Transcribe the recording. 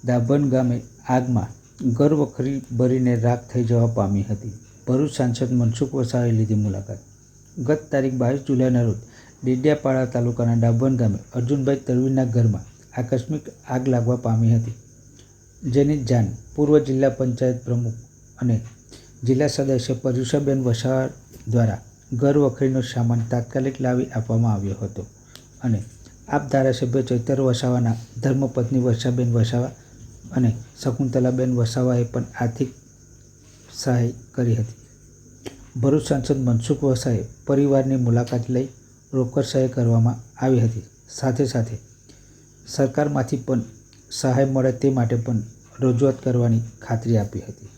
દાભણ ગામે આગમાં ઘરવખરી બળીને રાખ થઈ જવા પામી હતી. ભરૂચ સાંસદ મનસુખ વસાવાએ લીધી મુલાકાત. ગત તારીખ 22 જુલાઈના રોજ ડેડિયાપાડા તાલુકાના દાભણ ગામે અર્જુનભાઈ તડવીના ઘરમાં આકસ્મિક આગ લાગવા પામી હતી, જેની જાણ પૂર્વ જિલ્લા પંચાયત પ્રમુખ અને જિલ્લા સદસ્ય પરુષાબેન વસાવા દ્વારા ઘરવખરીનો સામાન તાત્કાલિક લાવી આપવામાં આવ્યો હતો અને આપ ધારાસભ્ય ચૈતર વસાવાના ધર્મપત્ની વર્ષાબેન વસાવા અને શકુંતલાબેન વસાવાએ પણ આર્થિક સહાય કરી હતી. ભરૂચ સાંસદ મનસુખ વસાવાએ પરિવારની મુલાકાત લઈ રોકડ સહાય કરવામાં આવી હતી. સાથે સાથે સરકારમાંથી પણ સહાય મળે તે માટે પણ રજૂઆત કરવાની ખાતરી આપી હતી.